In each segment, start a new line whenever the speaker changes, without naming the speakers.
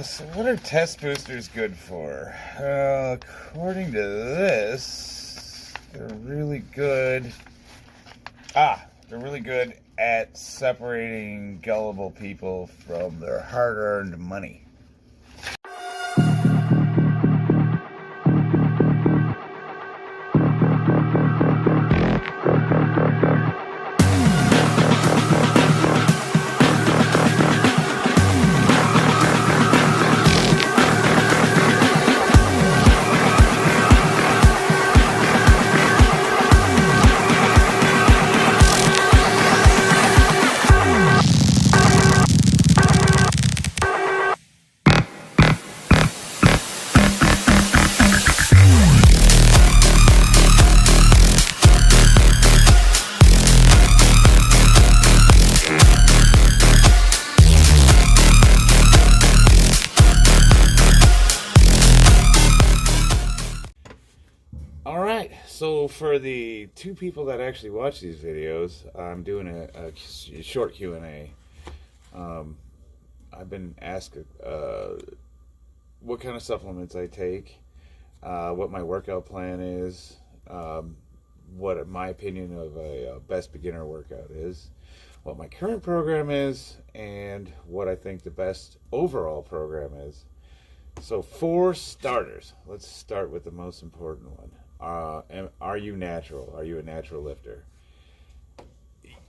So what are test boosters good for? According to this, they're really good. They're really good at separating gullible people from their hard-earned money. Alright, so for the two people that actually watch these videos, I'm doing a short Q&A. I've been asked what kind of supplements I take, what my workout plan is, what my opinion of a best beginner workout is, what my current program is, and what I think the best overall program is. So for starters, let's start with the most important one. Are you natural? Are you a natural lifter?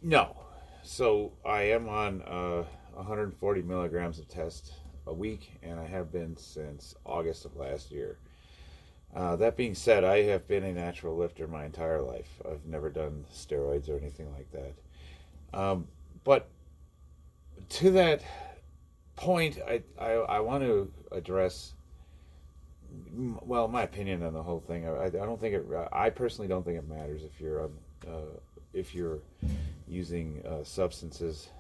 No. So I am on 140 milligrams of test a week, and I have been since August of last year. That being said, I have been a natural lifter my entire life. I've never done steroids or anything like that. But to that point, I want to address, well, my opinion on the whole thing. I personally don't think it matters if you're using substances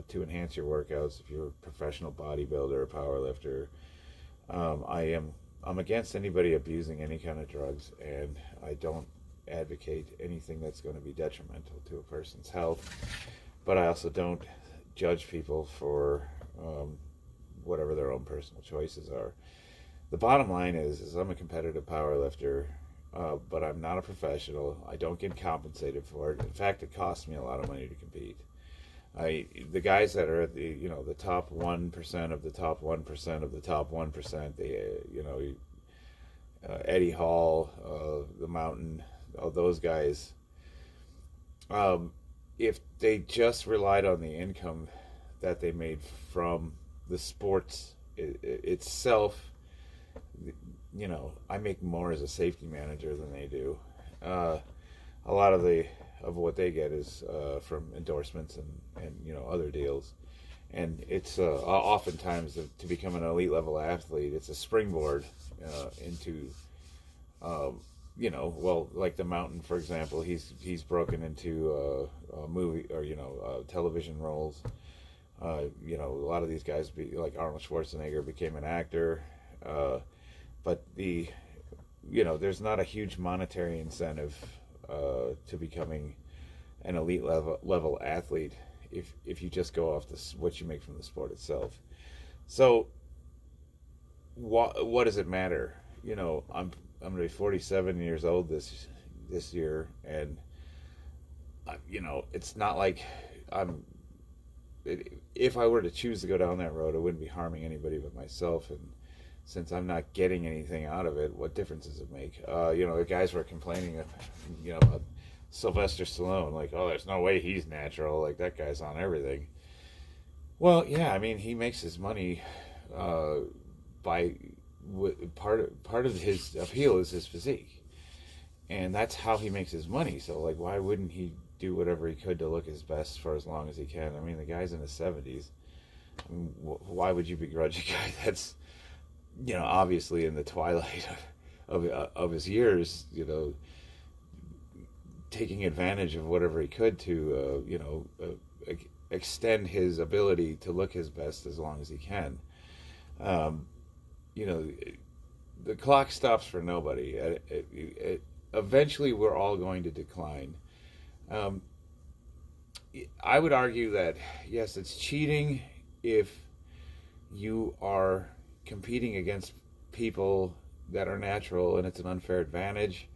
to enhance your workouts. If you're a professional bodybuilder or power lifter, I'm against anybody abusing any kind of drugs, and I don't advocate anything that's going to be detrimental to a person's health. But I also don't judge people for whatever their own personal choices are. The bottom line is I'm a competitive power lifter, but I'm not a professional. I don't get compensated for it. In fact, it costs me a lot of money to compete. The guys that are at the top 1% of the top 1% of the top 1%, Eddie Hall, the Mountain, all those guys, if they just relied on the income that they made from the sports itself, I make more as a safety manager than they do. A lot of what they get is from endorsements and other deals, and it's oftentimes to become an elite level athlete. It's a springboard into like the Mountain, for example. He's broken into movie or television roles. A lot of these guys, like Arnold Schwarzenegger, became an actor. But there's not a huge monetary incentive to becoming an elite level athlete if you just go off what you make from the sport itself. So what does it matter? I'm going to be 47 years old this year, and it's not like if I were to choose to go down that road, it wouldn't be harming anybody but myself. And since I'm not getting anything out of it, what difference does it make? The guys were complaining, about Sylvester Stallone, like, oh, there's no way he's natural, like that guy's on everything. Well, yeah, I mean, he makes his money by part of his appeal is his physique, and that's how he makes his money. So, like, why wouldn't he do whatever he could to look his best for as long as he can? I mean, the guy's in his 70s. I mean, why would you begrudge a guy that's obviously in the twilight of his years, taking advantage of whatever he could to, extend his ability to look his best as long as he can. The clock stops for nobody. Eventually, we're all going to decline. I would argue that, yes, it's cheating if you are competing against people that are natural and it's an unfair advantage,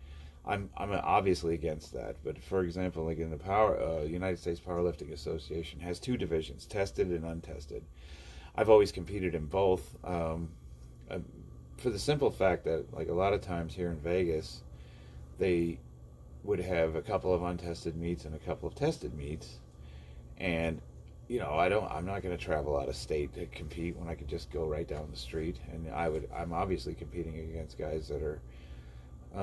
I'm obviously against that. But for example, like in the United States Powerlifting Association has two divisions, tested and untested. I've always competed in both, for the simple fact that, like, a lot of times here in Vegas, they would have a couple of untested meets and a couple of tested meets, and I'm not going to travel out of state to compete when I could just go right down the street. And I'm obviously competing against guys that are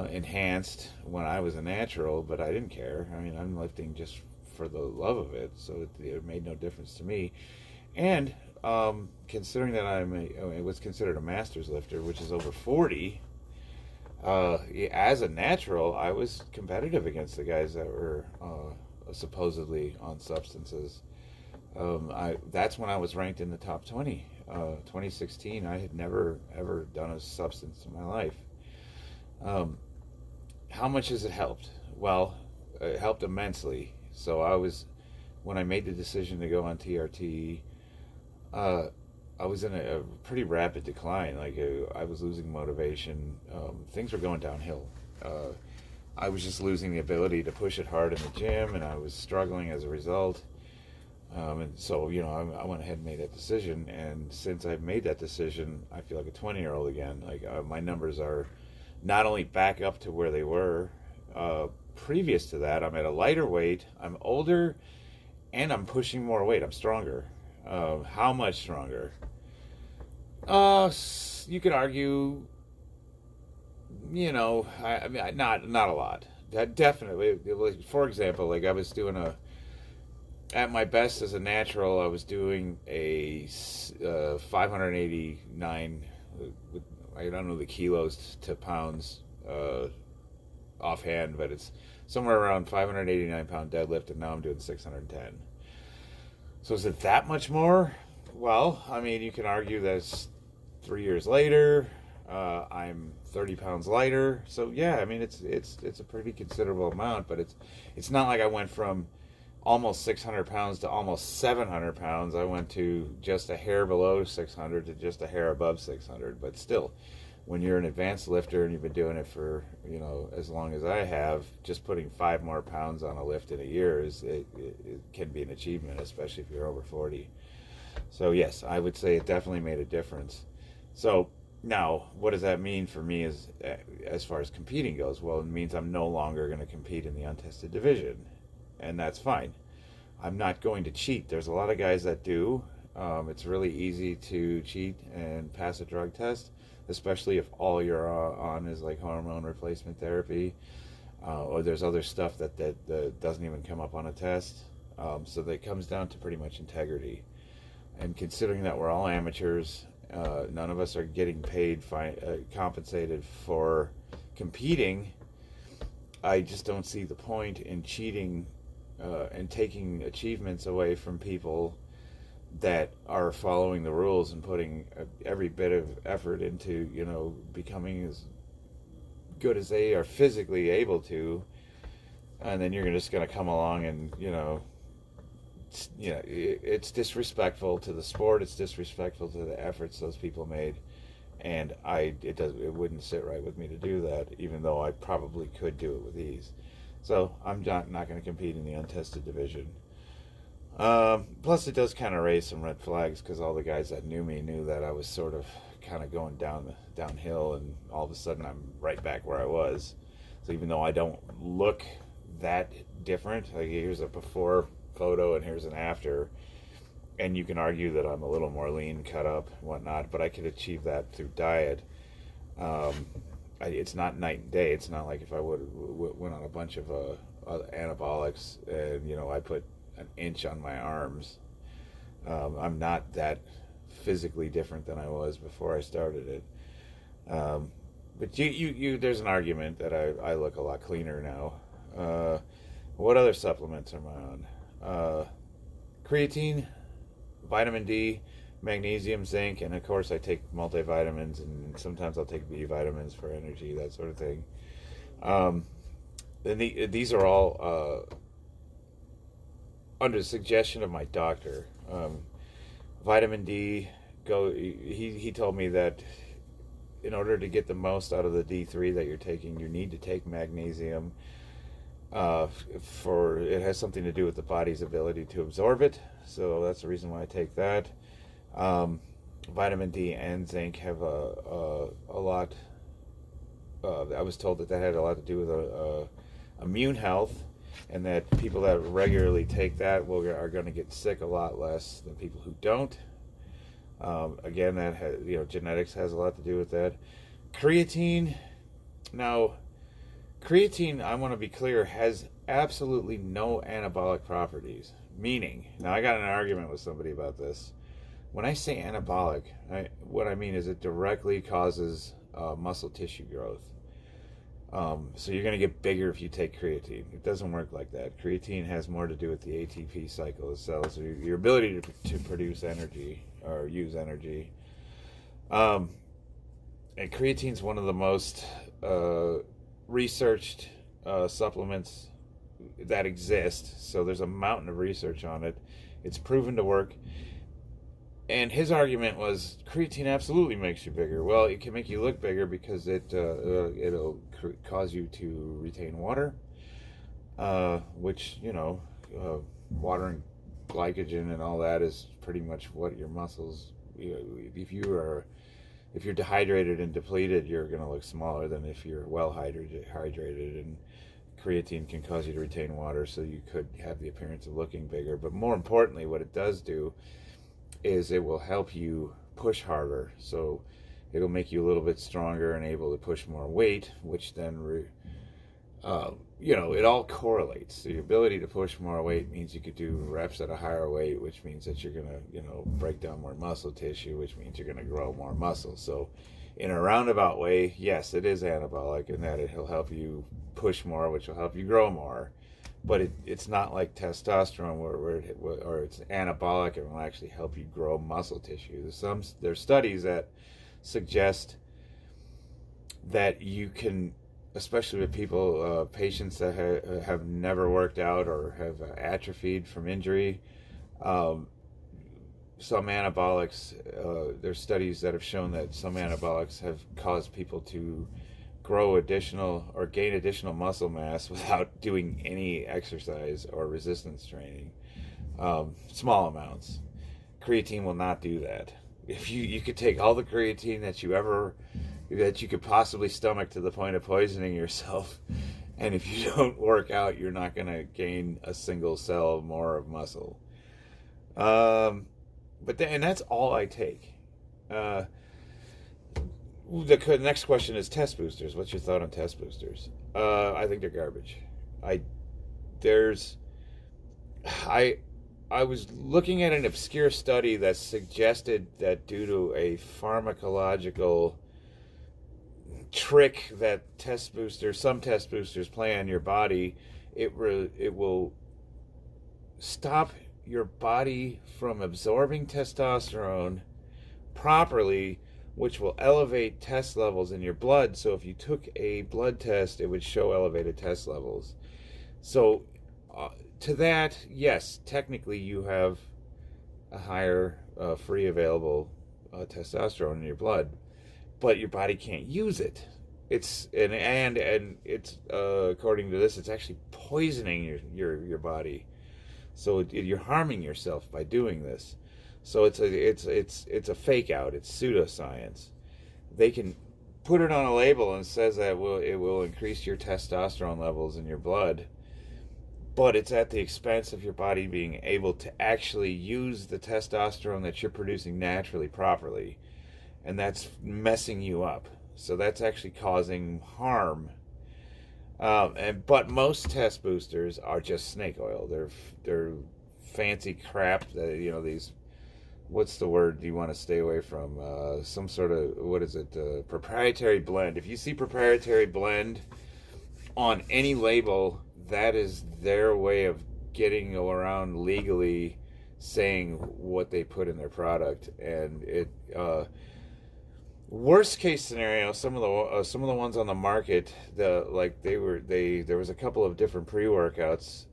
enhanced when I was a natural, but I didn't care. I mean, I'm lifting just for the love of it, so it made no difference to me. And considering that I was considered a master's lifter, which is over 40, as a natural, I was competitive against the guys that were supposedly on substances. That's when I was ranked in the top 20. 2016, I had never ever done a substance in my life. How much has it helped? Well, it helped immensely. So when I made the decision to go on TRT, I was in a pretty rapid decline. Like, I was losing motivation. Things were going downhill. I was just losing the ability to push it hard in the gym, and I was struggling as a result. And so, I went ahead and made that decision. And since I've made that decision, I feel like a 20-year-old again. Like, my numbers are not only back up to where they were previous to that. I'm at a lighter weight. I'm older, and I'm pushing more weight. I'm stronger. How much stronger? You could argue, I mean, not a lot. That definitely, for example, like I was doing at my best as a natural, I was doing a 589, I don't know the kilos to pounds offhand, but it's somewhere around 589 pound deadlift, and now I'm doing 610. So is it that much more? Well, I mean, you can argue that it's 3 years later. I'm 30 pounds lighter. So yeah, I mean, it's a pretty considerable amount, but it's not like I went from almost 600 pounds to almost 700 pounds. I went to just a hair below 600 to just a hair above 600. But still, when you're an advanced lifter and you've been doing it for, as long as I have, just putting 5 more pounds on a lift in a year it can be an achievement, especially if you're over 40. So yes, I would say it definitely made a difference. So now, what does that mean for me as far as competing goes? Well, it means I'm no longer going to compete in the untested division, and that's fine. I'm not going to cheat. There's a lot of guys that do. It's really easy to cheat and pass a drug test, especially if all you're on is like hormone replacement therapy, or there's other stuff that doesn't even come up on a test. So that comes down to pretty much integrity. And considering that we're all amateurs, none of us are getting paid, compensated for competing, I just don't see the point in cheating and taking achievements away from people that are following the rules and putting every bit of effort into, becoming as good as they are physically able to, and then you're just going to come along and, it's disrespectful to the sport. It's disrespectful to the efforts those people made, and it wouldn't sit right with me to do that, even though I probably could do it with ease. So I'm not going to compete in the untested division. Plus, it does kind of raise some red flags, because all the guys that knew me knew that I was sort of kind of going downhill, and all of a sudden I'm right back where I was. So even though I don't look that different, like here's a before photo and here's an after, and you can argue that I'm a little more lean, cut up, and whatnot, but I could achieve that through diet. It's not night and day. It's not like if I went on a bunch of anabolics and I put an inch on my arms. I'm not that physically different than I was before I started it. But there's an argument that I look a lot cleaner now. What other supplements am I on? Creatine, vitamin D, magnesium, zinc, and of course I take multivitamins, and sometimes I'll take B vitamins for energy, that sort of thing. These are all under the suggestion of my doctor. Vitamin D he told me that in order to get the most out of the D3 that you're taking, you need to take magnesium. For it has something to do with the body's ability to absorb it, so that's the reason why I take that. Vitamin D and zinc have a lot. I was told that had a lot to do with immune health, and that people that regularly take that are going to get sick a lot less than people who don't. Again, that genetics has a lot to do with that. Creatine. Now, creatine, I want to be clear, has absolutely no anabolic properties. Meaning, now I got in an argument with somebody about this. When I say anabolic, what I mean is it directly causes muscle tissue growth. So you're going to get bigger if you take creatine. It doesn't work like that. Creatine has more to do with the ATP cycle of cells, so your ability to produce energy or use energy. And creatine is one of the most researched supplements that exist. So there's a mountain of research on it. It's proven to work. And his argument was creatine absolutely makes you bigger. Well, it can make you look bigger because it'll cause you to retain water, which water and glycogen and all that is pretty much what your muscles. If you're dehydrated and depleted, you're going to look smaller than if you're well hydrated. And creatine can cause you to retain water, so you could have the appearance of looking bigger. But more importantly, what it does do is it will help you push harder. So it'll make you a little bit stronger and able to push more weight, which then, it all correlates. So your ability to push more weight means you could do reps at a higher weight, which means that you're going to, break down more muscle tissue, which means you're going to grow more muscle. So in a roundabout way, yes, it is anabolic in that it'll help you push more, which will help you grow more. But it's not like testosterone where it's anabolic and will actually help you grow muscle tissue. There's studies that suggest that you can, especially with patients that have never worked out or have atrophied from injury, some anabolics, there's studies that have shown that some anabolics have caused people to grow additional or gain additional muscle mass without doing any exercise or resistance training. Small amounts. Creatine will not do that. If you could take all the creatine that you could possibly stomach to the point of poisoning yourself, and if you don't work out, you're not going to gain a single cell more of muscle. And that's all I take. The next question is test boosters. What's your thought on test boosters? I think they're garbage. I was looking at an obscure study that suggested that due to a pharmacological trick that some test boosters play on your body, it will stop your body from absorbing testosterone properly, which will elevate test levels in your blood. So if you took a blood test, it would show elevated test levels. So to that, yes, technically you have a higher free available testosterone in your blood, but your body can't use it. It's and it's according to this, it's actually poisoning your body. So you're harming yourself by doing this. So it's a fake out. It's pseudoscience. They can put it on a label and says that it will increase your testosterone levels in your blood, but it's at the expense of your body being able to actually use the testosterone that you're producing naturally properly, and that's messing you up. So that's actually causing harm. But most test boosters are just snake oil. They're fancy crap that these. What's the word you want to stay away from? Some sort of, what is it? Proprietary blend. If you see proprietary blend on any label, that is their way of getting around legally saying what they put in their product. And worst case scenario, some of the ones on the market, there was a couple of different pre-workouts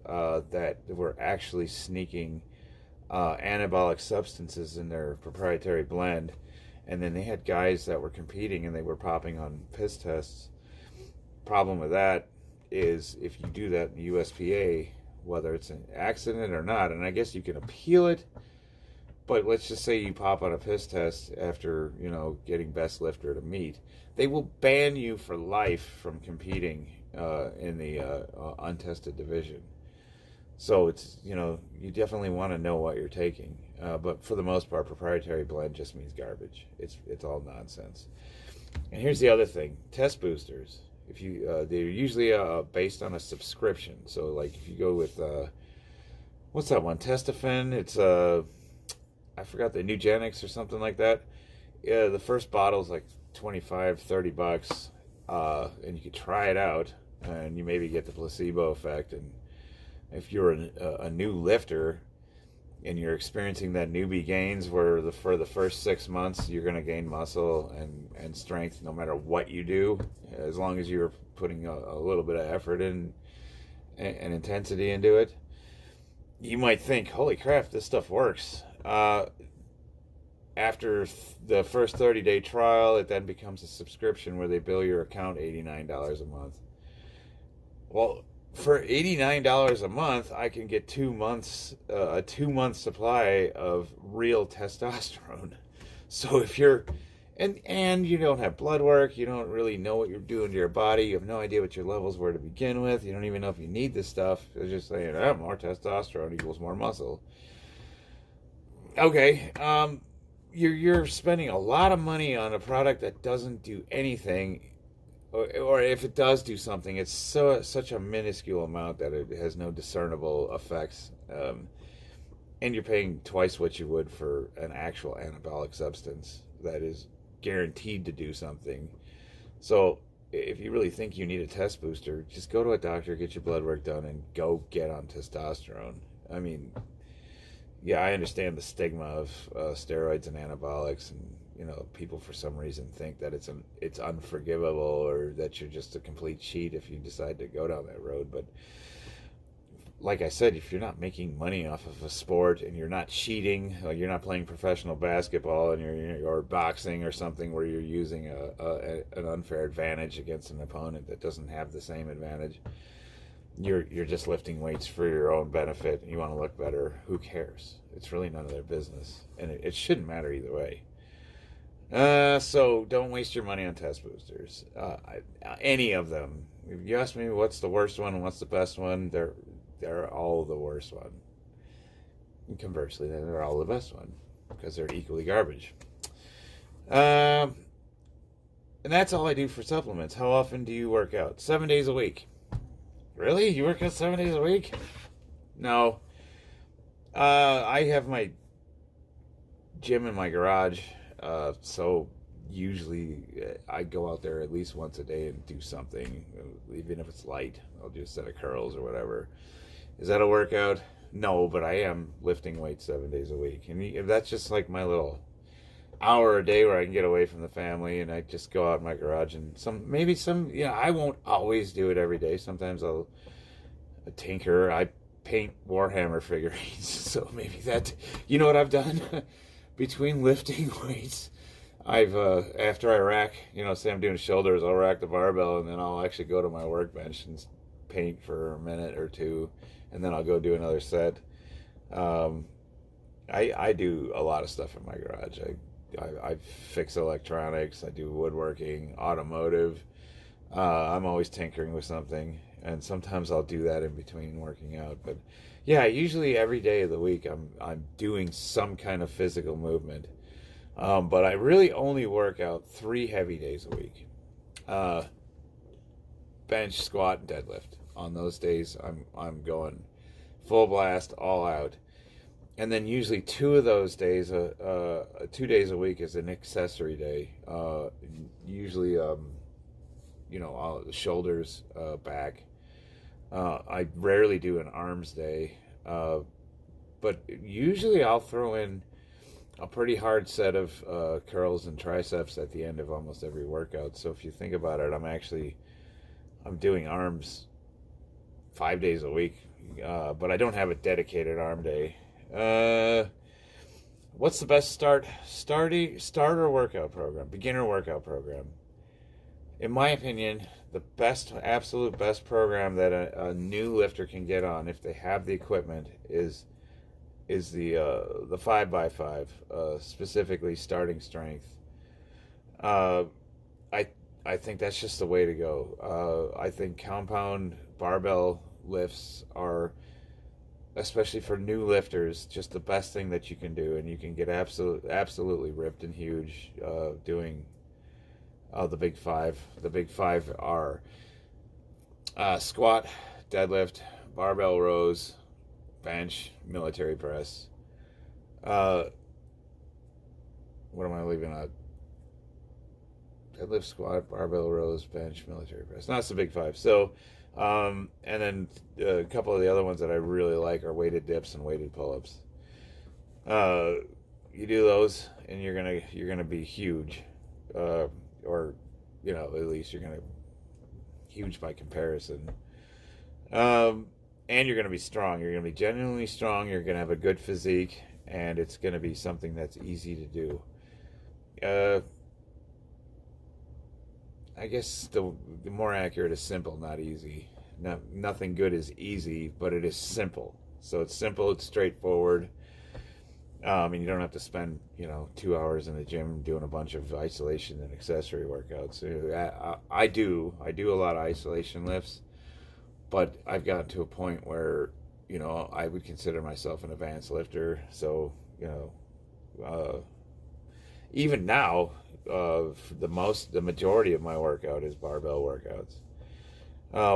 that were actually sneaking anabolic substances in their proprietary blend, and then they had guys that were competing and they were popping on piss tests. Problem with that is if you do that in the USPA, whether it's an accident or not, and I guess you can appeal it, but let's just say you pop on a piss test after, getting best lifter to meet, they will ban you for life from competing in the untested division. So it's, you definitely want to know what you're taking. But for the most part, proprietary blend just means garbage. It's all nonsense. And here's the other thing: test boosters. If you, they're usually based on a subscription. So like if you go with what's that one? Testofen. It's I forgot, the Nugenics or something like that. Yeah, the first bottle's like $25-$30, and you could try it out, and you maybe get the placebo effect. And if you're a new lifter and you're experiencing that newbie gains where for the first 6 months you're going to gain muscle and strength no matter what you do, as long as you're putting a little bit of effort in and intensity into it, you might think, holy crap, this stuff works. After the first 30-day trial, it then becomes a subscription where they bill your account $89 a month. Well, for $89 a month, I can get 2 months, a 2-month supply of real testosterone. So if you're, and you don't have blood work, you don't really know what you're doing to your body, you have no idea what your levels were to begin with, you don't even know if you need this stuff, it's just saying, more testosterone equals more muscle. Okay, you're spending a lot of money on a product that doesn't do anything. Or if it does do something, it's such a minuscule amount that it has no discernible effects. And you're paying twice what you would for an actual anabolic substance that is guaranteed to do something. So if you really think you need a test booster, just go to a doctor, get your blood work done, and go get on testosterone. I mean, yeah, I understand the stigma of steroids and anabolics, and people for some reason think that it's unforgivable, or that you're just a complete cheat if you decide to go down that road. But like I said, if you're not making money off of a sport and you're not cheating, like you're not playing professional basketball and or boxing or something where you're using an unfair advantage against an opponent that doesn't have the same advantage, you're just lifting weights for your own benefit and you want to look better, who cares? It's really none of their business, and it shouldn't matter either way. So don't waste your money on test boosters. Any of them. If you ask me what's the worst one and what's the best one, they're all the worst one. And conversely, they're all the best one because they're equally garbage. And that's all I do for supplements. How often do you work out? 7 days a week. Really? You work out 7 days a week? No. I have my gym in my garage. So usually I go out there at least once a day and do something, even if it's light. I'll do a set of curls or whatever. Is that a workout? No, but I am lifting weights 7 days a week. And that's just like my little hour a day where I can get away from the family, and I just go out in my garage and I won't always do it every day. Sometimes I'll tinker. I paint Warhammer figurines. So maybe that, you know what I've done? Between lifting weights, I've, after I rack, say I'm doing shoulders, I'll rack the barbell, and then I'll actually go to my workbench and paint for a minute or two, and then I'll go do another set. I do a lot of stuff in my garage. I fix electronics, I do woodworking, automotive. I'm always tinkering with something, and sometimes I'll do that in between working out. But yeah, usually every day of the week I'm doing some kind of physical movement. But I really only work out 3 heavy days a week. Bench, squat, and deadlift. On those days, I'm going full blast, all out. And then usually 2 of those days, 2 days a week is an accessory day. Usually, shoulders, back. I rarely do an arms day, but usually I'll throw in a pretty hard set of curls and triceps at the end of almost every workout. So if you think about it, I'm doing arms 5 days a week, but I don't have a dedicated arm day. What's the best starter workout program, beginner workout program? In my opinion, the absolute best program that a new lifter can get on if they have the equipment is the 5x5, specifically starting strength. I think that's just the way to go. I think compound barbell lifts are, especially for new lifters, just the best thing that you can do, and you can get absolutely ripped and huge doing the big five. The big five are squat, deadlift, barbell rows, bench, military press. What am I leaving out? Deadlift, squat, barbell rows, bench, military press. That's the big five. So, and then a couple of the other ones that I really like are weighted dips and weighted pull-ups. You do those, and you're gonna be huge, or at least you're gonna huge by comparison. And you're gonna be strong. You're gonna be genuinely strong. You're gonna have a good physique, and it's gonna be something that's easy to do. I guess the more accurate is simple, not easy. Nothing good is easy, but it is simple. So it's simple, it's straightforward, and you don't have to spend 2 hours in the gym doing a bunch of isolation and accessory workouts. I do a lot of isolation lifts, but I've gotten to a point where I would consider myself an advanced lifter. So even now, the majority of my workout is barbell workouts.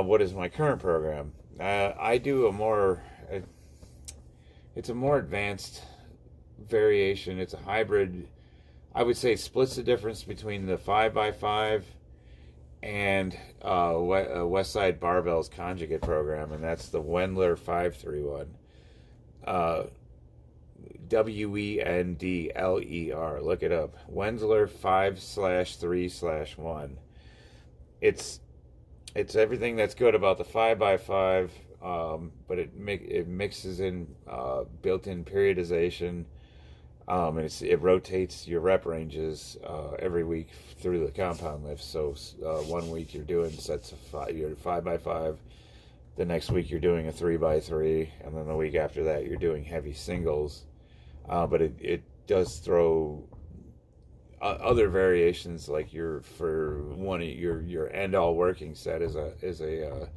What is my current program? I do it's a more advanced variation. It's a hybrid. I would say splits the difference between the 5x5 and Westside Barbell's conjugate program, and that's the Wendler 531. Wendler. Look it up. Wendler 5/3/1. It's everything that's good about the 5x5, but it mixes in built-in periodization. It rotates your rep ranges every week through the compound lift. So 1 week you're doing sets of 5x5. The next week you're doing a 3x3, and then the week after that you're doing heavy singles. But it does throw other variations, like your end all working set is an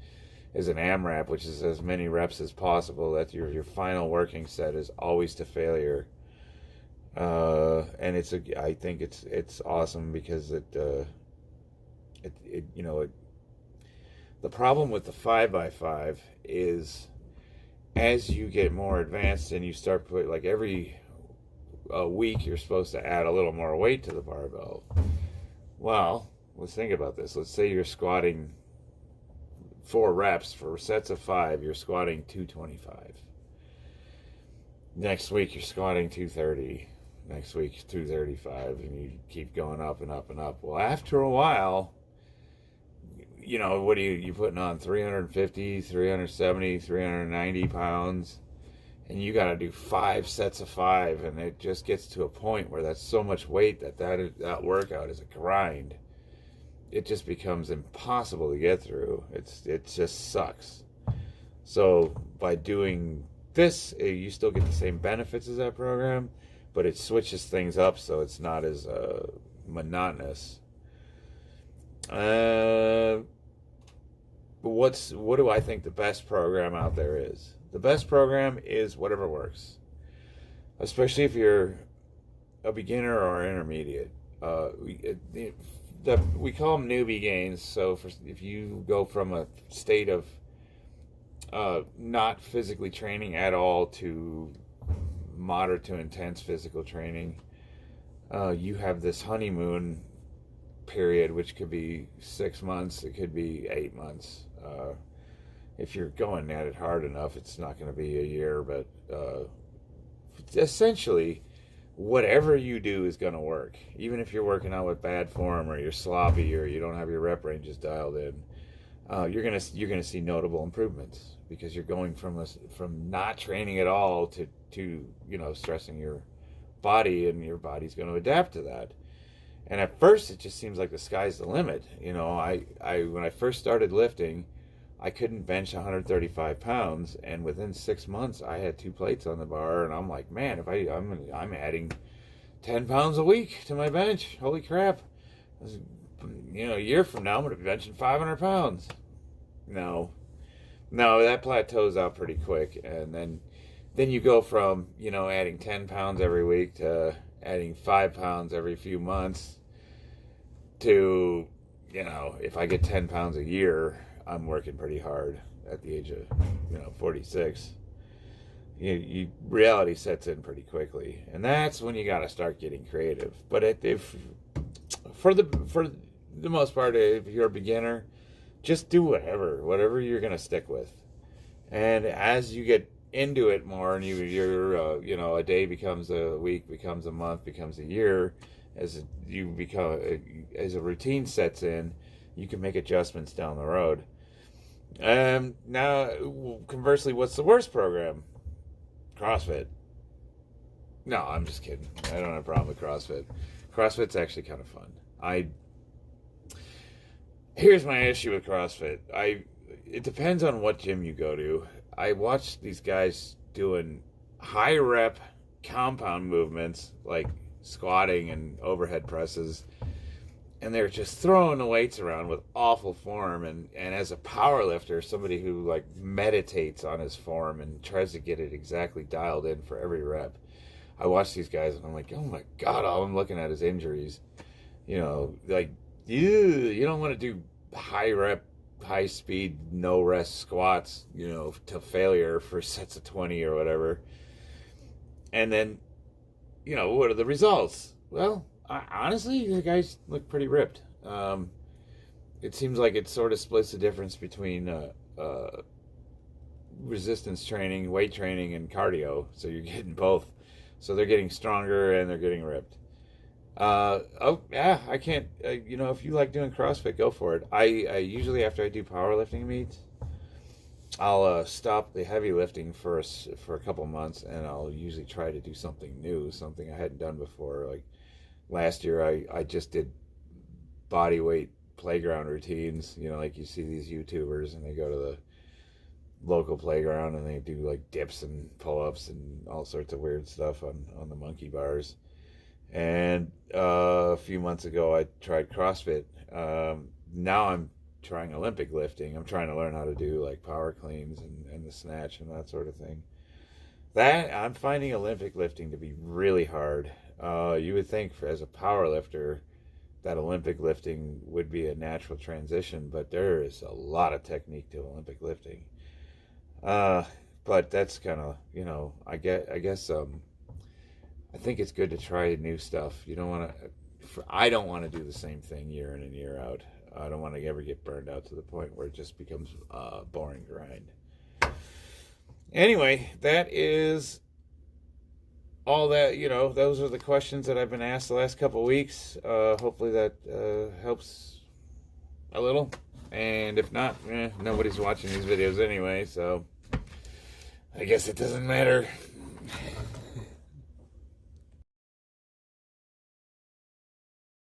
AMRAP, which is as many reps as possible. That your final working set is always to failure. And I think it's awesome because the problem with the 5x5 is, as you get more advanced and you start every week you're supposed to add a little more weight to the barbell. Well, let's think about this. Let's say you're squatting 4 reps for sets of 5. You're squatting 225. Next week you're squatting 230. Next week 235, and you keep going up and up and up. Well, after a while, what are you putting on? 350, 370, 390 pounds, and you got to do 5 sets of 5, and it just gets to a point where that's so much weight that workout is a grind. It just becomes impossible to get through. It just sucks. So by doing this, you still get the same benefits as that program, but it switches things up so it's not as monotonous. What do I think the best program out there is? The best program is whatever works, especially if you're a beginner or intermediate. We call them newbie gains. So if you go from a state of not physically training at all to moderate to intense physical training, you have this honeymoon period, which could be 6 months, it could be 8 months. If you're going at it hard enough, it's not going to be a year, but essentially whatever you do is going to work. Even if you're working out with bad form, or you're sloppy, or you don't have your rep ranges dialed in, you're gonna see notable improvements, because you're going from not training at all to stressing your body, and your body's going to adapt to that. And at first, it just seems like the sky's the limit. I when I first started lifting, I couldn't bench 135 pounds, and within 6 months, I had 2 plates on the bar, and I'm like, man, if I'm adding 10 pounds a week to my bench. Holy crap! A year from now, I'm going to be benching 500 pounds. No, that plateaus out pretty quick, and then you go from adding 10 pounds every week to adding 5 pounds every few months to if I get 10 pounds a year, I'm working pretty hard at the age of 46. Reality sets in pretty quickly, and that's when you got to start getting creative. But if for the most part, if you're a beginner, just do whatever you're going to stick with. And as you get into it more, and a day becomes a week, becomes a month, becomes a year, as a routine sets in, you can make adjustments down the road. Now, conversely, what's the worst program? CrossFit. No, I'm just kidding. I don't have a problem with CrossFit. CrossFit's actually kind of fun. Here's my issue with CrossFit. It depends on what gym you go to. I watch these guys doing high rep compound movements like squatting and overhead presses, and they're just throwing the weights around with awful form. And as a power lifter, somebody who like meditates on his form and tries to get it exactly dialed in for every rep, I watch these guys and I'm like, oh my God, all I'm looking at is injuries. You don't want to do high rep, high speed, no rest squats, to failure for sets of 20 or whatever. And then, what are the results? Well, honestly, the guys look pretty ripped. It seems like it sort of splits the difference between resistance training, weight training, and cardio. So you're getting both. So they're getting stronger and they're getting ripped. I can't, if you like doing CrossFit, go for it. I usually, after I do powerlifting meets, I'll stop the heavy lifting for a couple months, and I'll usually try to do something new, something I hadn't done before. Like last year, I just did body weight playground routines, like you see these YouTubers, and they go to the local playground and they do like dips and pull-ups and all sorts of weird stuff on the monkey bars. And a few months ago, I tried CrossFit. Now I'm trying Olympic lifting. I'm trying to learn how to do like power cleans and the snatch and that sort of thing. That I'm finding Olympic lifting to be really hard. You would think as a power lifter that Olympic lifting would be a natural transition, but there is a lot of technique to Olympic lifting. But that's kind of, I guess I think it's good to try new stuff. I don't want to do the same thing year in and year out. I don't want to ever get burned out to the point where it just becomes a boring grind. Anyway, that is all that, those are the questions that I've been asked the last couple of weeks. Hopefully that helps a little. And if not, nobody's watching these videos anyway, so I guess it doesn't matter.